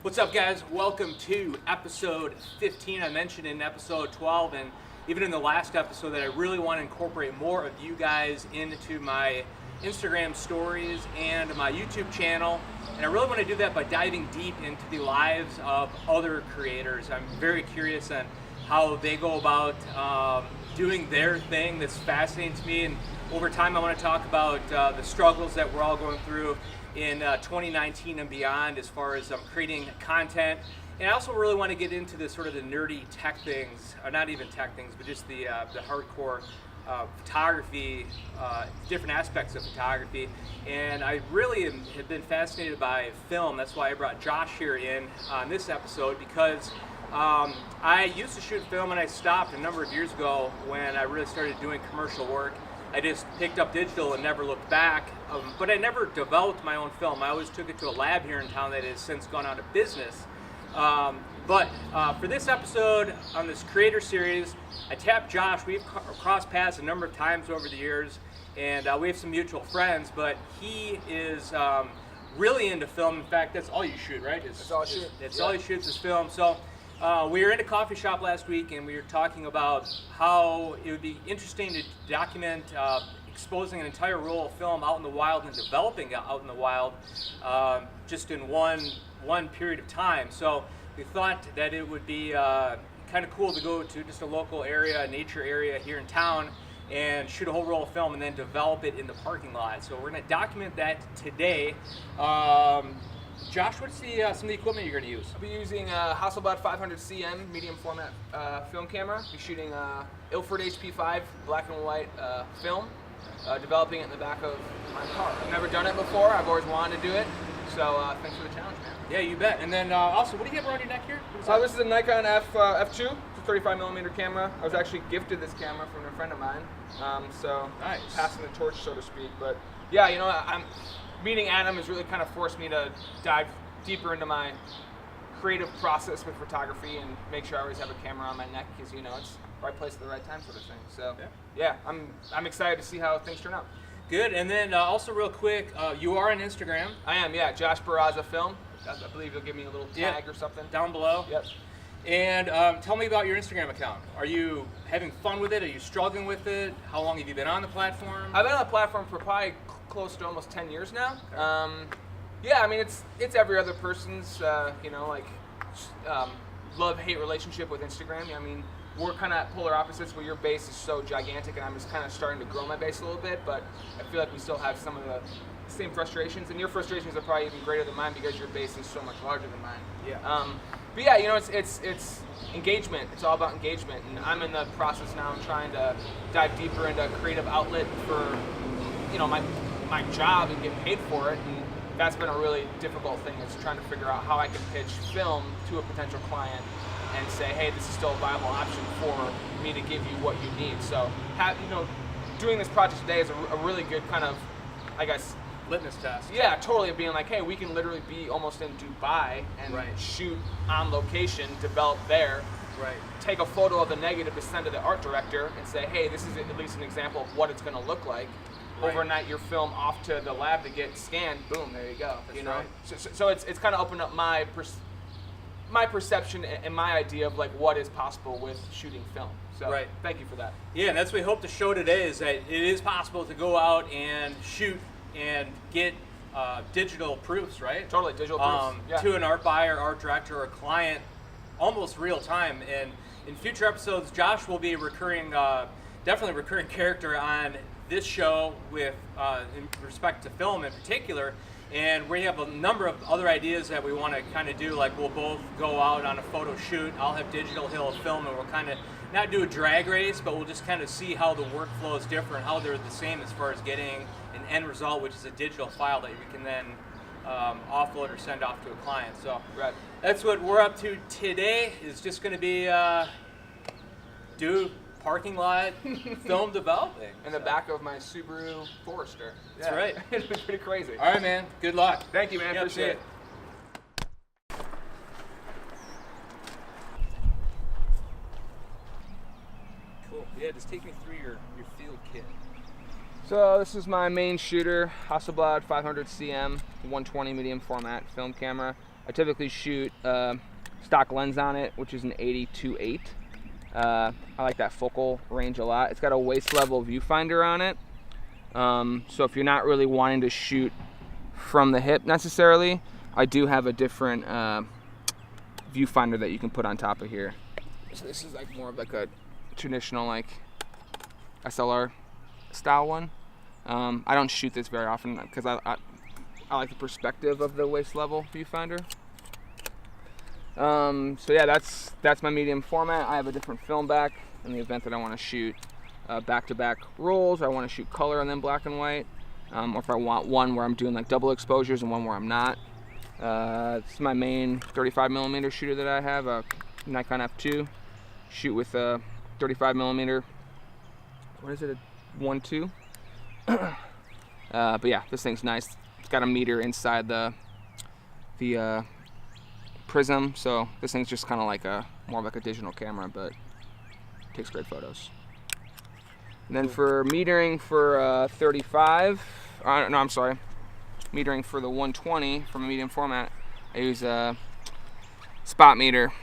What's up, guys? Welcome to episode 15. I mentioned in episode 12 and even in the last episode that I really want to incorporate more of you guys into my Instagram stories and my YouTube channel. And I really want to do that by diving deep into the lives of other creators. I'm very curious on how they go about doing their thing. That's fascinating to me. And over time, I want to talk about the struggles that we're all going through in 2019 and beyond as far as creating content. And I also really want to get into the sort of the nerdy tech things, or not even tech things, but just the hardcore photography, different aspects of photography. And I really have been fascinated by film. That's why I brought Josh here in on this episode, because I used to shoot film and I stopped a number of years ago when I really started doing commercial work. I just picked up digital and never looked back, but I never developed my own film. I always took it to a lab here in town that has since gone out of business. But for this episode on this creator series, I tapped Josh. We've crossed paths a number of times over the years, and we have some mutual friends, but he is really into film. In fact, that's all you shoot, right? That's all I shoot. That's all he shoots is film. So we were in a coffee shop last week, and we were talking about how it would be interesting to document exposing an entire roll of film out in the wild and developing it out in the wild just in one period of time. So we thought that it would be kind of cool to go to just a local area, a nature area here in town, and shoot a whole roll of film and then develop it in the parking lot. So we're going to document that today. Josh, what's some of the equipment you're going to use? I'll be using a Hasselblad 500 cm medium format film camera. I'll be shooting Ilford HP5 black and white film, developing it in the back of my car. I've never done it before. I've always wanted to do it. So thanks for the challenge, man. Yeah, you bet. And then also, what do you have around your neck here? This is a Nikon F2. It's a 35mm camera. I was actually gifted this camera from a friend of mine. So nice. Passing the torch, so to speak. But yeah, I'm meeting Adam has really kind of forced me to dive deeper into my creative process with photography and make sure I always have a camera on my neck, because it's the right place at the right time, sort of thing. So yeah, I'm excited to see how things turn out. Good. And then also real quick, you are on Instagram. I am, yeah. Josh Barraza Film. I believe you'll give me a little tag or something down below. Yep. And tell me about your Instagram account. Are you having fun with it? Are you struggling with it? How long have you been on the platform? I've been on the platform for probably close to almost 10 years now. Yeah, I mean, it's every other person's, love-hate relationship with Instagram. I mean, we're kind of polar opposites, where your base is so gigantic and I'm just kind of starting to grow my base a little bit, but I feel like we still have some of the same frustrations, and your frustrations are probably even greater than mine because your base is so much larger than mine. Yeah. But yeah, it's engagement. It's all about engagement, and I'm in the process now. I'm trying to dive deeper into a creative outlet for, my job and get paid for it, and that's been a really difficult thing, is trying to figure out how I can pitch film to a potential client and say, hey, this is still a viable option for me to give you what you need. So, doing this project today is a really good kind of, I guess, litmus test. Yeah, totally. Being like, hey, we can literally be almost in Dubai and shoot on location, develop there. Right. Take a photo of the negative to send to the art director and say, hey, this is at least an example of what it's going to look like. Right. Overnight your film off to the lab to get scanned. Boom, there you go. That's right. So it's kind of opened up my perception and my idea of like what is possible with shooting film. So thank you for that. Yeah, and that's what we hope to show today, is that it is possible to go out and shoot and get digital proofs, right? Totally, digital proofs. To an art buyer, art director, or client, almost real time. And in future episodes, Josh will be definitely a recurring character on this show with in respect to film in particular. And we have a number of other ideas that we want to kind of do. Like, we'll both go out on a photo shoot. I'll have digital, he'll have film, and we'll kind of not do a drag race, but we'll just kind of see how the workflow is different, how they're the same as far as getting an end result, which is a digital file that we can then offload or send off to a client. So that's what we're up to today. Is just going to be do parking lot film developing. In the back of my Subaru Forester. That's right. It'll be pretty crazy. All right, man. Good luck. Thank you, man. Yep, Appreciate it. Cool. Yeah, just take me through your field kit. So this is my main shooter, Hasselblad 500 cm, 120 medium format film camera. I typically shoot stock lens on it, which is an 80-2.8. I like that focal range a lot. It's got a waist level viewfinder on it. So if you're not really wanting to shoot from the hip necessarily, I do have a different viewfinder that you can put on top of here. So this is like more of like a traditional like SLR style one. I don't shoot this very often because I like the perspective of the waist level viewfinder. So yeah, that's my medium format. I have a different film back in the event that I want to shoot back-to-back rolls, or I want to shoot color and then black and white, or if I want one where I'm doing like double exposures and one where I'm not. It's my main 35mm shooter that I have, a Nikon F2. Shoot with a 35mm. What is it? A 1.2. But yeah, this thing's nice. It's got a meter inside the prism, so this thing's just kind of like more of like a digital camera, but takes great photos. And then for metering for 35, no, I'm sorry, metering for the 120 from a medium format, I use a spot meter,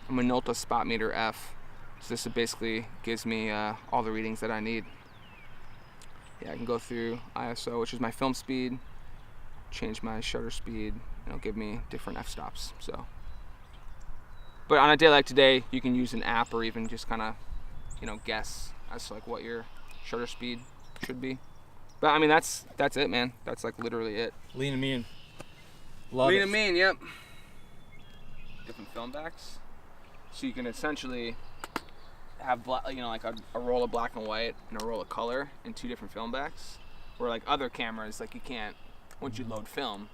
a Minolta spot meter F. So this basically gives me all the readings that I need. Yeah, I can go through ISO, which is my film speed, change my shutter speed, and it'll give me different f-stops. So, but on a day like today, you can use an app or even just kind of, guess as to like what your shutter speed should be. But I mean, that's it, man. That's like literally it. Lean and mean. Love Lean it. and mean, yep. Different film backs, so you can essentially have like a roll of black and white and a roll of color in two different film backs. Where like other cameras, like you can't. Once you load film,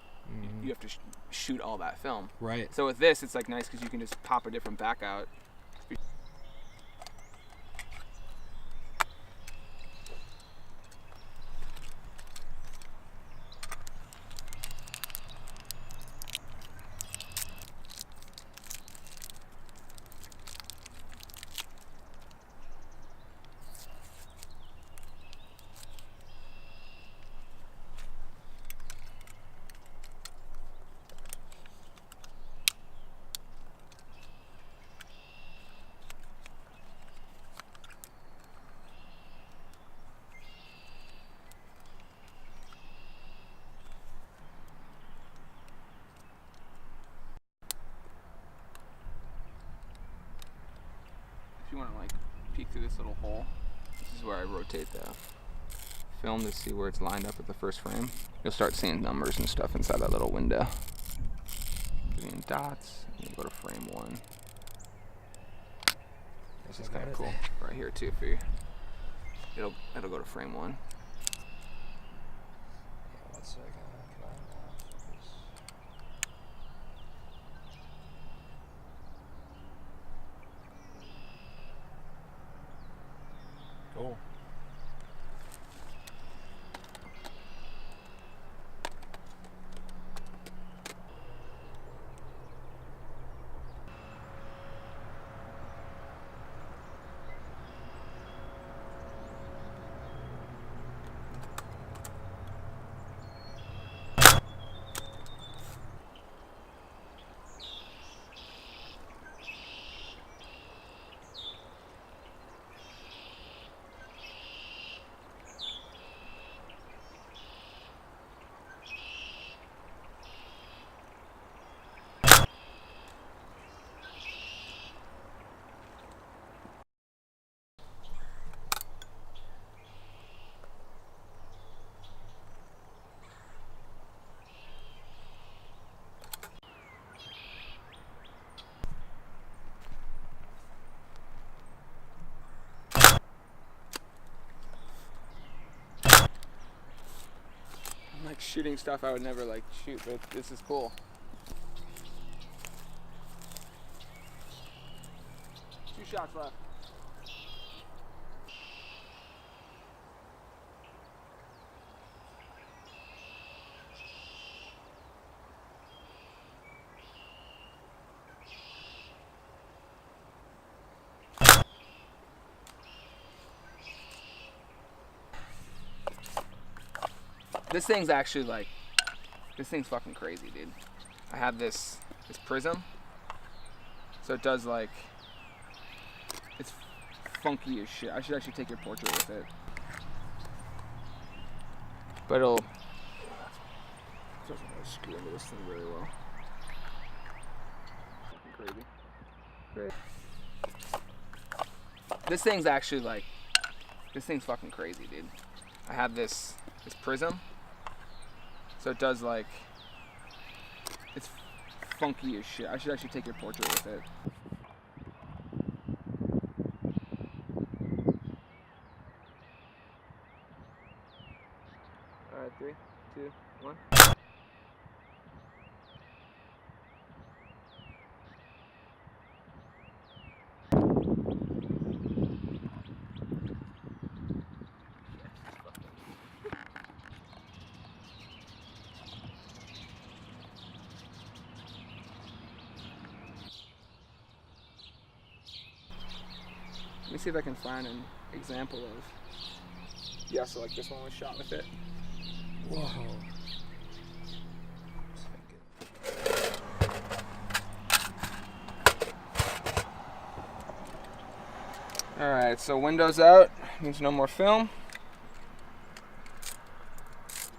you have to shoot all that film. Right. So with this, it's like nice because you can just pop a different back out. If you want to like peek through this little hole, this is where I rotate the film to see where it's lined up with the first frame. You'll start seeing numbers and stuff inside that little window. Getting dots, and you go to frame 1. This is kind of cool right here too for you. It'll go to frame 1. Yeah, 1 second. Can I focus? Cool. I'm like shooting stuff I would never like shoot, but this is cool. 2 shots left. This thing's actually like, this thing's fucking crazy, dude. I have this this prism. So it does like, it's funky as shit. I should actually take your portrait with it. But it'll, doesn't really screw into this thing very well. Fucking crazy. This thing's actually like, this thing's fucking crazy, dude. I have this prism. So it does like, it's funky as shit. I should actually take your portrait with it. Alright, 3, 2, 1. Let me see if I can find an example of. Yeah, so like this one was shot with it. Whoa. Alright, so windows out means no more film.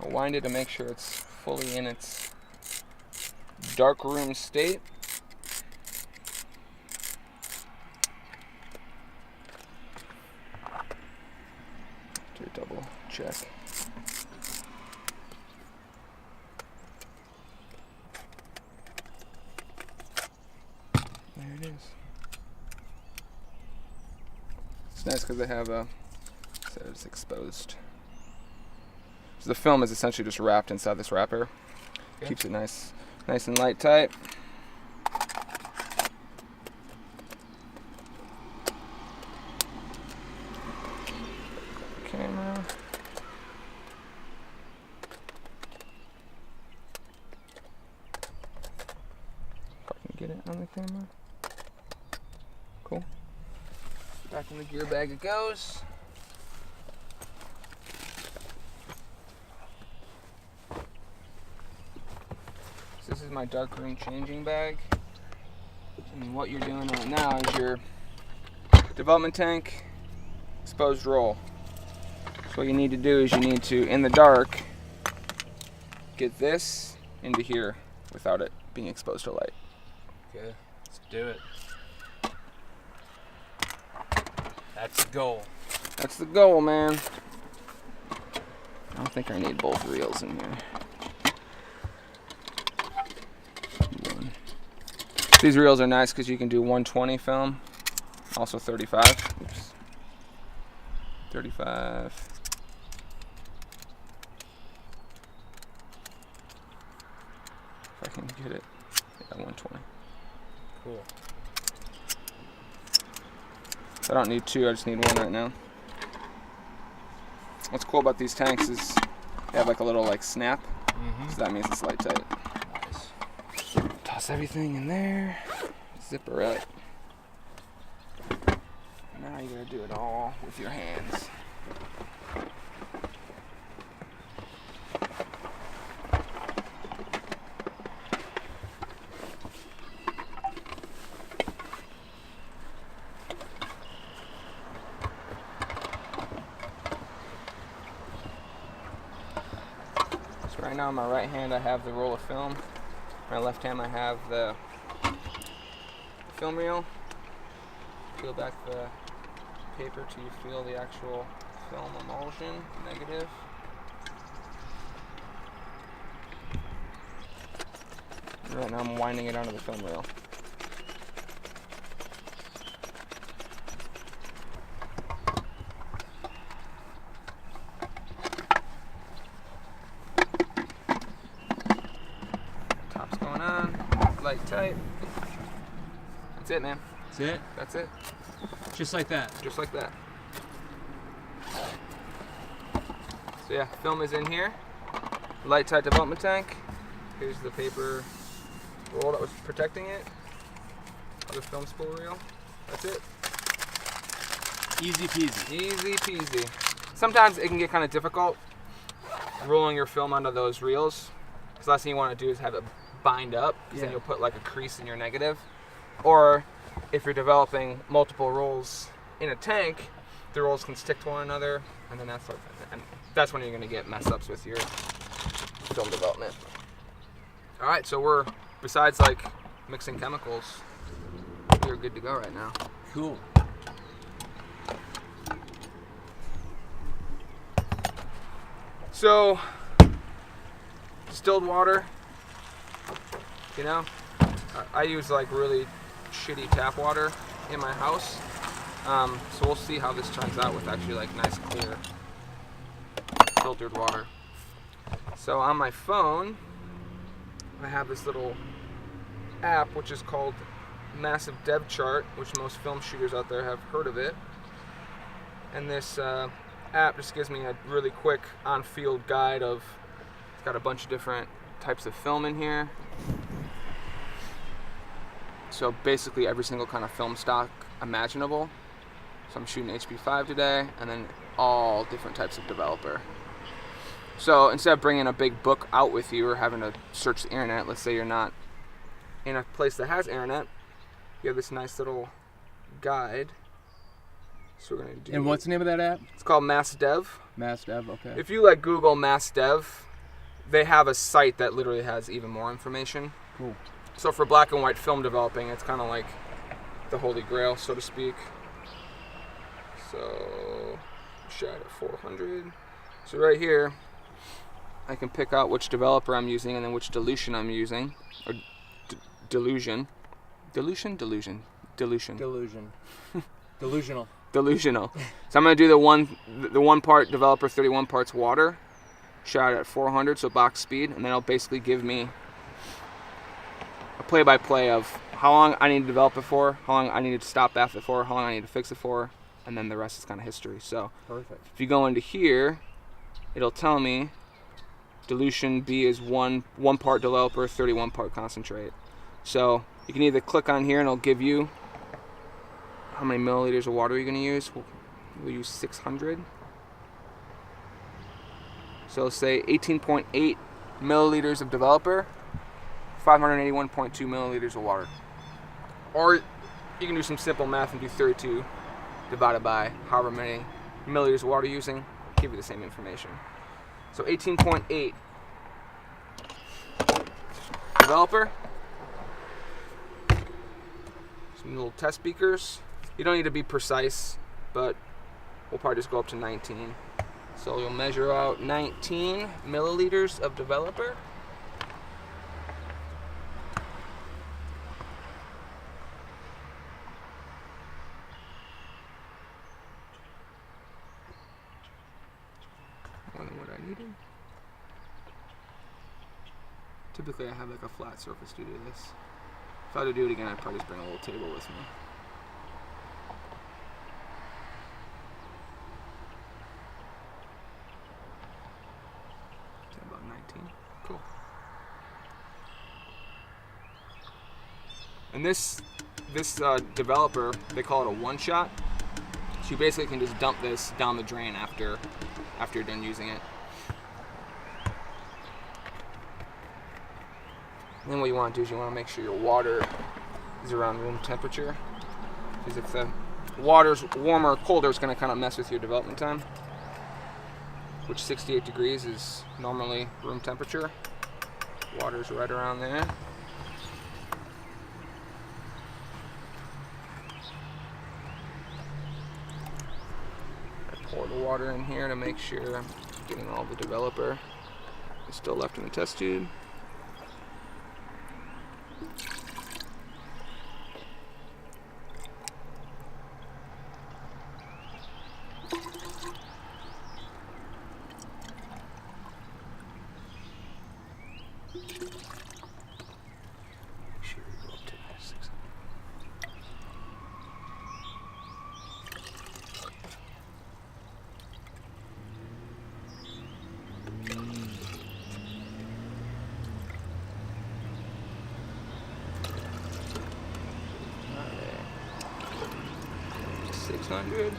I'll wind it to make sure it's fully in its dark room state. Do a double check. There it is. It's nice because they have a, so it's exposed. So the film is essentially just wrapped inside this wrapper. Okay. Keeps it nice and light tight. Camera. If I can get it on the camera. Cool. Back in the gear bag it goes. So this is my darkroom changing bag. And what you're doing right now is your development tank, exposed roll. So what you need to do is you need to, in the dark, get this into here without it being exposed to light. Okay, let's do it. That's the goal. That's the goal, man. I don't think I need both reels in here. One. These reels are nice because you can do 120 film, also 35. Oops. 35. If I can get it. Yeah, 120. Cool. I don't need two, I just need one right now. What's cool about these tanks is they have like a little like snap, so that means it's light tight. Nice. Toss everything in there, zip her up. Now you gotta do it all with your hands. Right now in my right hand I have the roll of film. My left hand I have the film reel. Peel back the paper till you feel the actual film emulsion, negative. And right now I'm winding it onto the film reel. Light tight. That's it, man. That's it? That's it. Just like that? Just like that. So yeah, film is in here. Light tight development tank. Here's the paper roll that was protecting it. Other film spool reel. That's it. Easy peasy. Easy peasy. Sometimes it can get kind of difficult rolling your film onto those reels. Because the last thing you want to do is have it bind up, because then Yeah. you'll put like a crease in your negative. Or if you're developing multiple rolls in a tank, the rolls can stick to one another, and then that's when you're going to get mess ups with your film development. All right, so we're, besides like mixing chemicals, we're good to go right now. Cool. So, distilled water, you know, I use like really shitty tap water in my house. So we'll see how this turns out with actually like nice clear filtered water. So on my phone, I have this little app which is called Massive Dev Chart, which most film shooters out there have heard of it. And this app just gives me a really quick on-field guide of, it's got a bunch of different types of film in here. So basically every single kind of film stock imaginable. So I'm shooting HP5 today, and then all different types of developer. So instead of bringing a big book out with you or having to search the internet, let's say you're not in a place that has internet, you have this nice little guide. So we're gonna do. And what's the name of that app? It's called MassDev. MassDev, okay. If you like Google MassDev, they have a site that literally has even more information. Cool. So for black and white film developing, it's kind of like the holy grail, so to speak. So, shot at 400. So right here, I can pick out which developer I'm using and then which dilution I'm using, or delusion. Delusional. So I'm gonna do the one part developer, 31 parts water, shot at 400, so box speed, and then it'll basically give me a play-by-play of how long I need to develop it for, how long I need to stop bath it for, how long I need to fix it for, and then the rest is kind of history. So Perfect. if you go into here, it'll tell me dilution B is one part developer, 31 part concentrate. So you can either click on here and it'll give you how many milliliters of water you're going to use. We'll use 600. So it'll say 18.8 milliliters of developer, 581.2 milliliters of water. Or you can do some simple math and do 32 divided by however many milliliters of water you're using, give you the same information. So 18.8 developer. Some little test beakers. You don't need to be precise, but we'll probably just go up to 19. So you'll measure out 19 milliliters of developer. More than what I needed. Typically I have like a flat surface to do this. If I had to do it again, I'd probably just bring a little table with me. Is that about 19? Cool. And this developer, they call it a one-shot. So you basically can just dump this down the drain after you're done using it. And then what you want to do is you want to make sure your water is around room temperature. Because if the water's warmer or colder, it's going to kind of mess with your development time. Which 68 degrees is normally room temperature. Water's right around there. Pour the water in here to make sure I'm getting all the developer is still left in the test tube. Make sure you go up to 600. Alright. 600.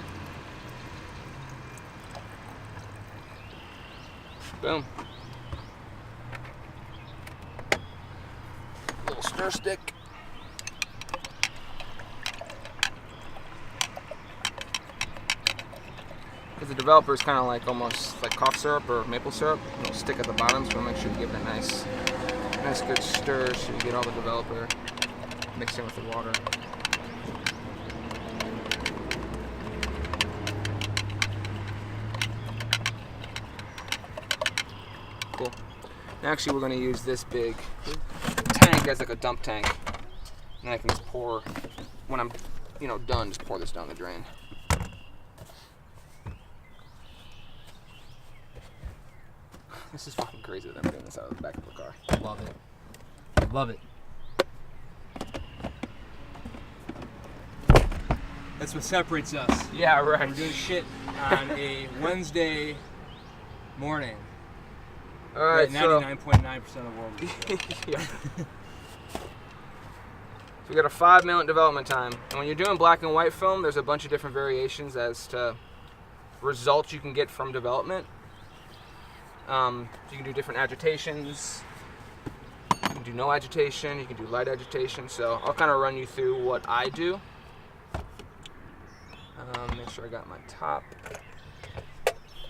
Boom. stir stick. Because the developer is kind of like almost like cough syrup or maple syrup. It'll stick at the bottom, so make sure you give it a nice good stir so you get all the developer mixed in with the water. Cool. And actually, we're going to use this big tank as like a dump tank, and I can just pour when I'm, done. Just pour this down the drain. This is fucking crazy that I'm doing this out of the back of the car. Love it. Love it. That's what separates us. Yeah, right. We're doing shit on a Wednesday morning. All right, so 99.9% of the world. yeah. So we got a 5-minute development time, and when you're doing black and white film, there's a bunch of different variations as to results you can get from development. You can do different agitations. You can do no agitation. You can do light agitation. So I'll kind of run you through what I do. Make sure I got my top.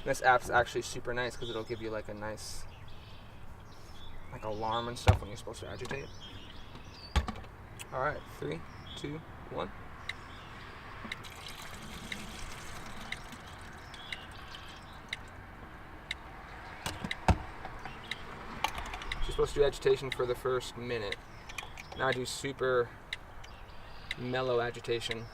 This app's actually super nice because it'll give you like a nice alarm and stuff when you're supposed to agitate. All right, 3, 2, 1. You're supposed to do agitation for the first minute. Now I do super mellow agitation.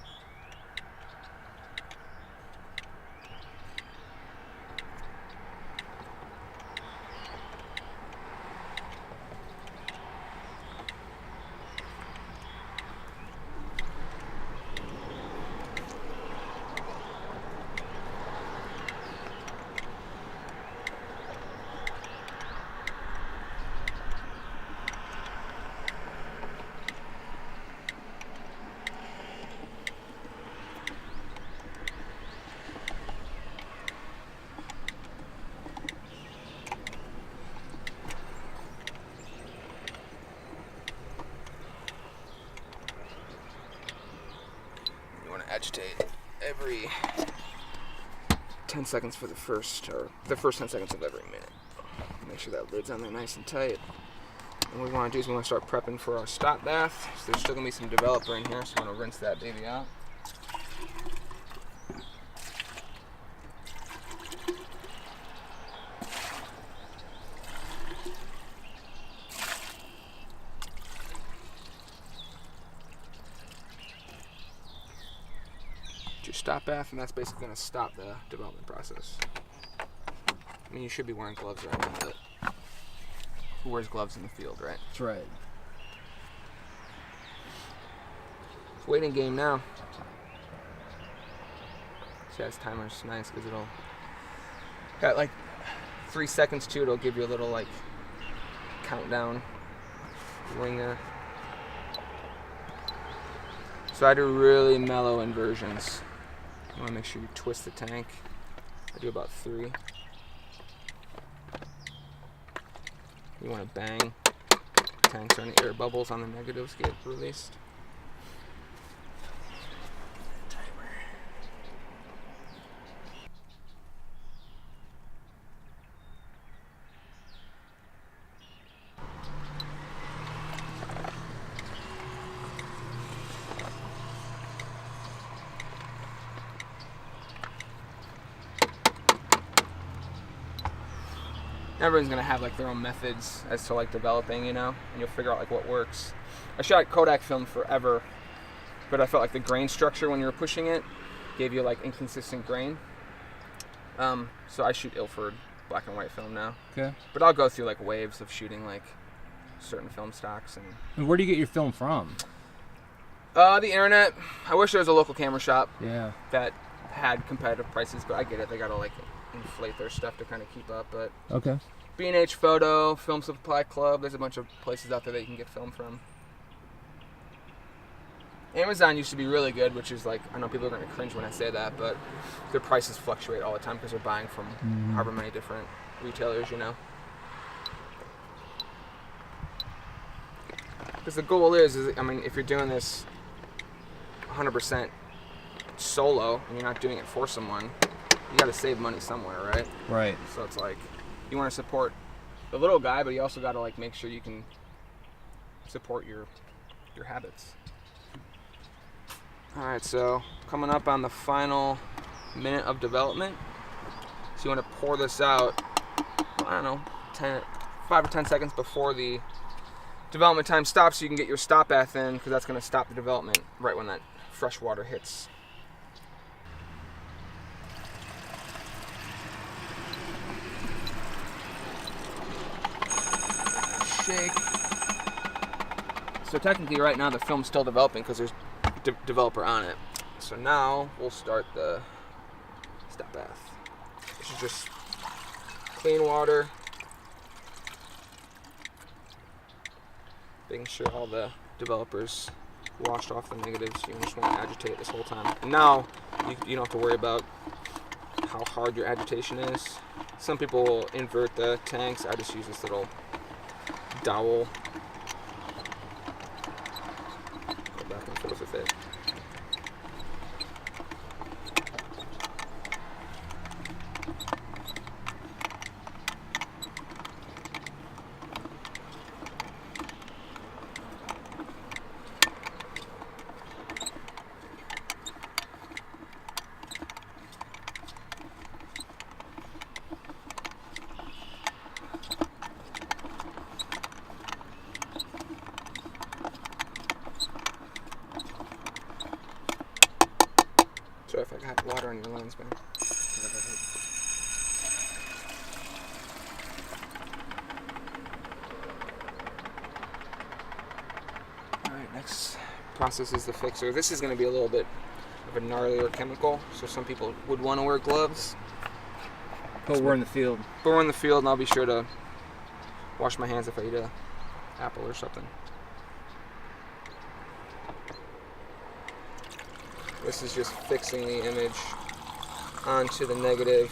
Agitate every 10 seconds for the first 10 seconds of every minute. Make sure that lid's on there nice and tight. And what we want to do is we want to start prepping for our stop bath. So there's still going to be some developer in here, so we're going to rinse that baby out. Your stop bath, and that's basically going to stop the development process. I mean, you should be wearing gloves right now, but who wears gloves in the field, right? That's right. It's waiting game now. See, this timer's nice because it'll got like 3 seconds to it. It'll give you a little like countdown ringer. So I do really mellow inversions. You want to make sure you twist the tank. I do about 3. You want to bang tanks or any air bubbles on the negatives get released. Everyone's gonna have like their own methods as to like developing, and you'll figure out like what works. I shot Kodak film forever, but I felt like the grain structure when you were pushing it gave you like inconsistent grain. So I shoot Ilford black and white film now. Okay. But I'll go through like waves of shooting like certain film stocks. And where do you get your film from? The internet. I wish there was a local camera shop Yeah. that had competitive prices, but I get it. They gotta like inflate their stuff to kind of keep up. But Okay. B&H Photo, Film Supply Club, there's a bunch of places out there that you can get film from. Amazon used to be really good, which is like, I know people are going to cringe when I say that, but their prices fluctuate all the time because they're buying from however many different retailers, Because the goal is, I mean, if you're doing this 100% solo and you're not doing it for someone, you got to save money somewhere, right? Right. So it's like you want to support the little guy, but you also got to like make sure you can support your habits. All right, so coming up on the final minute of development. So you want to pour this out, I don't know, 5 or 10 seconds before the development time stops, so you can get your stop bath in, because that's going to stop the development right when that fresh water hits. Shake. So technically right now the film's still developing because there's developer on it. So now we'll start the stop bath. This is just clean water. Making sure all the developers washed off the negatives. You just want to agitate it this whole time. And now you don't have to worry about how hard your agitation is. Some people will invert the tanks. I just use this little dowel. Go back and forth with it. Sorry if I got water on your lens, man. Alright, next process is the fixer. This is going to be a little bit of a gnarlier chemical, so some people would want to wear gloves. But we're in the field. But we're in the field, and I'll be sure to wash my hands if I eat an apple or something. This is just fixing the image onto the negative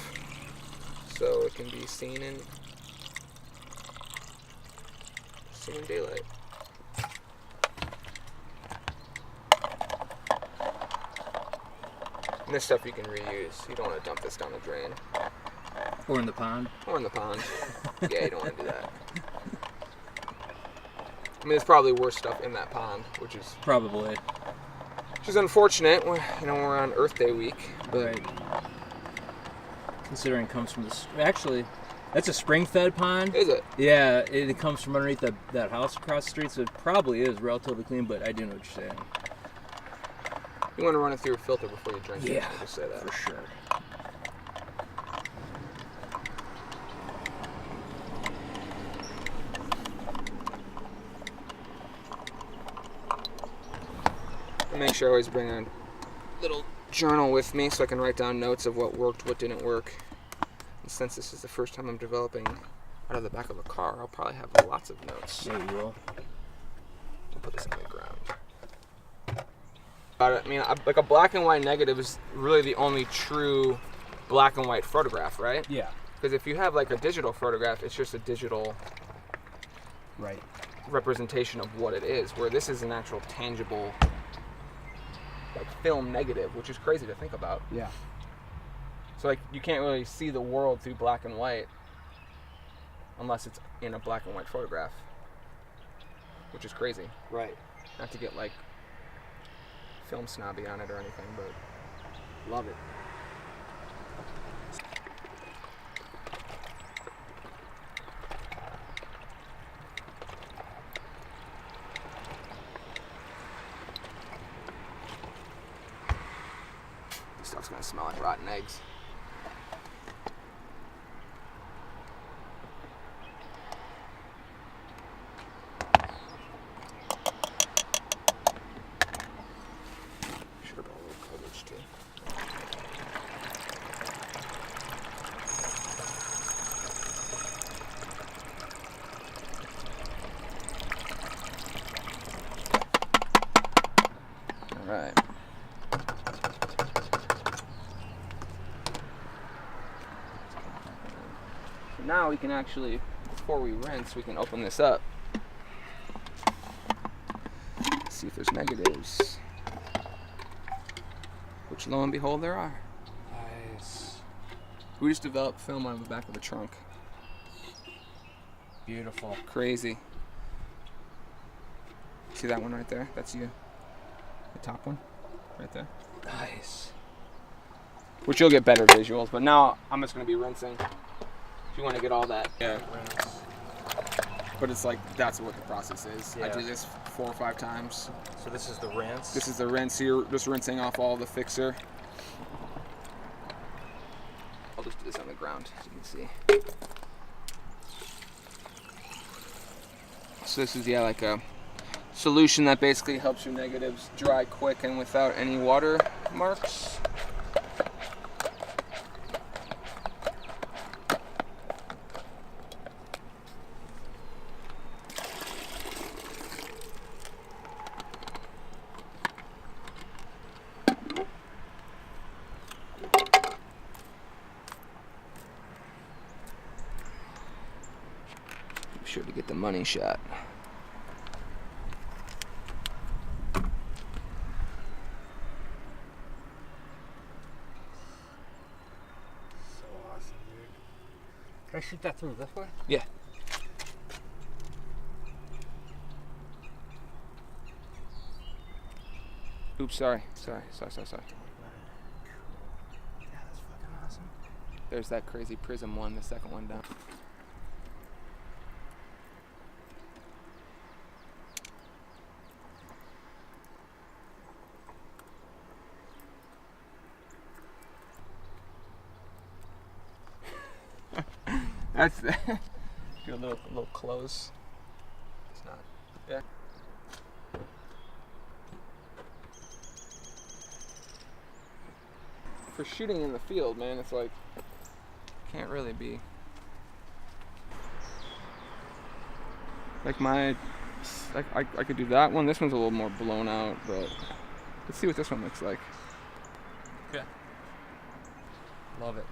so it can be seen in daylight. And this stuff you can reuse. You don't want to dump this down the drain. Or in the pond. Or in the pond. Yeah, you don't want to do that. I mean, there's probably worse stuff in that pond, which is Probably. unfortunate. We're on Earth Day week, but Right. Considering it comes from actually, that's a spring-fed pond. is it? Yeah, it comes from underneath that house across the street, so it probably is relatively clean, but I do know what you're saying. You want to run it through a filter before you drink it. Yeah, I'll just say that. for sure. Make sure I always bring a little journal with me so I can write down notes of what worked, what didn't work. And since this is the first time I'm developing out of the back of a car, I'll probably have lots of notes. Yeah, you will. I'll put this on the ground. I mean, like a black and white negative is really the only true black and white photograph, right? Yeah. Because if you have like a digital photograph, it's just a digital Right. representation of what it is, where this is an actual tangible like film negative, which is crazy to think about. Yeah. So like you can't really see the world through black and white unless it's in a black and white photograph, which is crazy. Right. Not to get like film snobby on it or anything, but Love it. this stuff's gonna smell like rotten eggs. Should have brought a little coverage too. All right. So now we can actually, before we rinse, we can open this up. see if there's negatives. Which, lo and behold, there are. Nice. We just developed film on the back of the trunk. Beautiful. Crazy. See that one right there? That's you. The top one, right there. Nice. Which you'll get better visuals, but now I'm just gonna be rinsing. If you want to get all that. Yeah. But it's like, that's what the process is. Yeah. I do this 4 or 5 times. So this is the rinse. This is the rinse. So you're just rinsing off all the fixer. I'll just do this on the ground so you can see. So this is, yeah, like a solution that basically helps your negatives dry quick and without any water marks. Be sure to get the money shot. Can I shoot that through this way? Yeah. Oops, sorry. Sorry. Yeah, that's fucking awesome. There's that crazy prism one, the second one down. That's do a little close. It's not. Yeah. For shooting in the field, man, it's like can't really be like I could do that one. This one's a little more blown out, but let's see what this one looks like. Okay. Love it.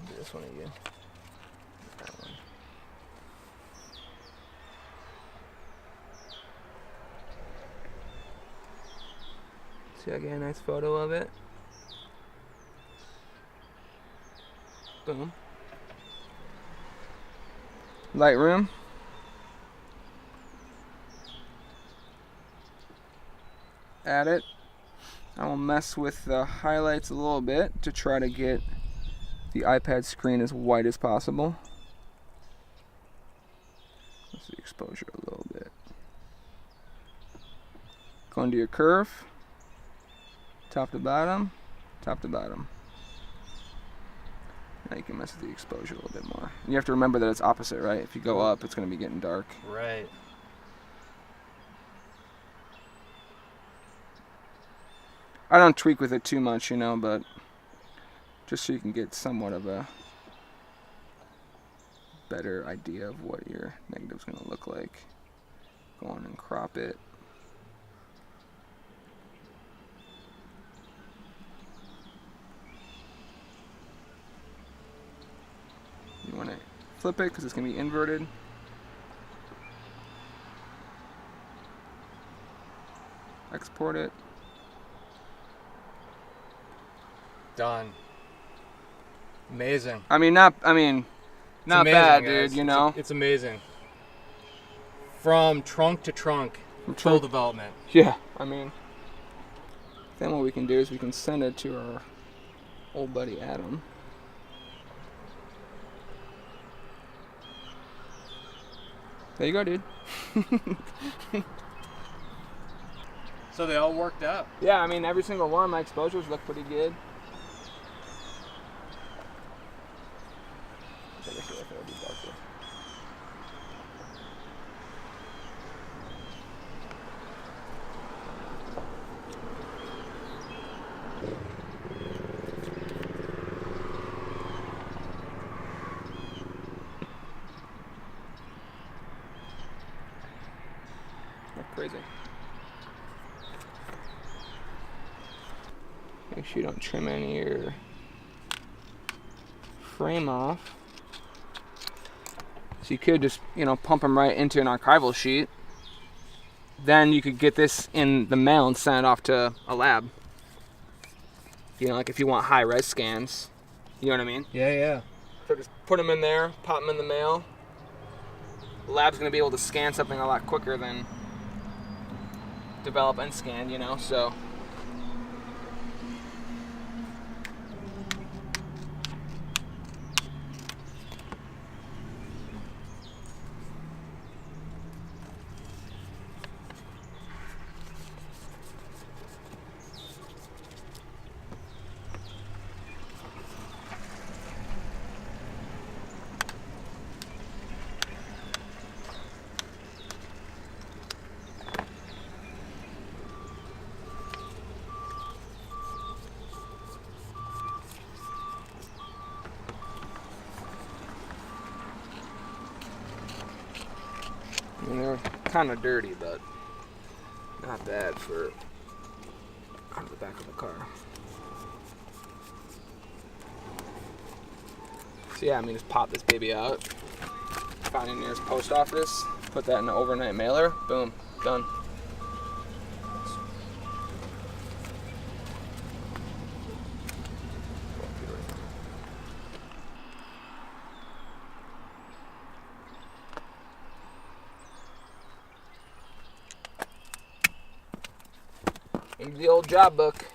Do this one again. That one. See, I get a nice photo of it. Boom. Lightroom. Add it. I will mess with the highlights a little bit to try to get the iPad screen as white as possible. Let's see exposure a little bit. Go into your curve, top to bottom, top to bottom. Now you can mess with the exposure a little bit more. And you have to remember that it's opposite, right? If you go up, it's going to be getting dark. Right. I don't tweak with it too much, you know, but just so you can get somewhat of a better idea of what your negative's going to look like. Go on and crop it. You want to flip it because it's going to be inverted. Export it. Done. Amazing. Not It's bad, amazing, dude, guys. you know? It's amazing. From trunk to trunk, full development. Yeah, then what we can do is we can send it to our old buddy Adam. There you go, dude. So they all worked out. Yeah, every single one, my exposures look pretty good. I guess it'll be darker. That's crazy. Make sure you don't trim any of your frame off. So you could just, pump them right into an archival sheet. Then you could get this in the mail and send it off to a lab. Like if you want high-res scans. You know what I mean? Yeah. So just put them in there, pop them in the mail. The lab's going to be able to scan something a lot quicker than develop and scan, so... they're kind of dirty, but not bad for out of the back of the car. So yeah, just pop this baby out, find your nearest post office, put that in an overnight mailer, boom, done. Into the old job book.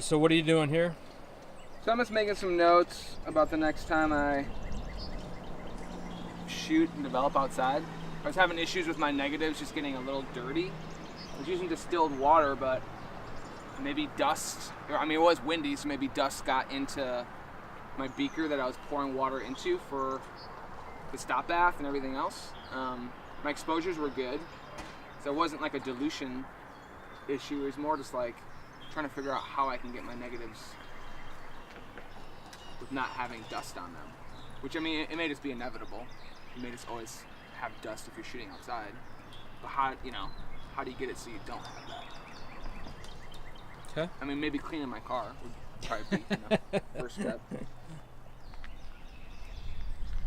So what are you doing here? So I'm just making some notes about the next time I shoot and develop outside. I was having issues with my negatives just getting a little dirty. I was using distilled water, but maybe dust, it was windy, so maybe dust got into my beaker that I was pouring water into for the stop bath and everything else. My exposures were good, so it wasn't like a dilution issue. It was more just like trying to figure out how I can get my negatives with not having dust on them. Which, it may just be inevitable. You may just always have dust if you're shooting outside. But how do you get it so you don't have that? Okay. Maybe cleaning my car would probably be first step.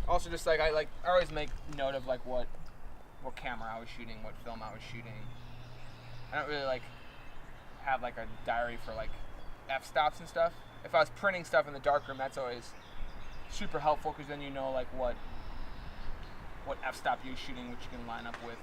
Also, just I always make note of what camera I was shooting, what film I was shooting. I don't really have a diary for f-stops and stuff. If I was printing stuff in the darkroom, that's always super helpful because then what f-stop you're shooting, which you can line up with.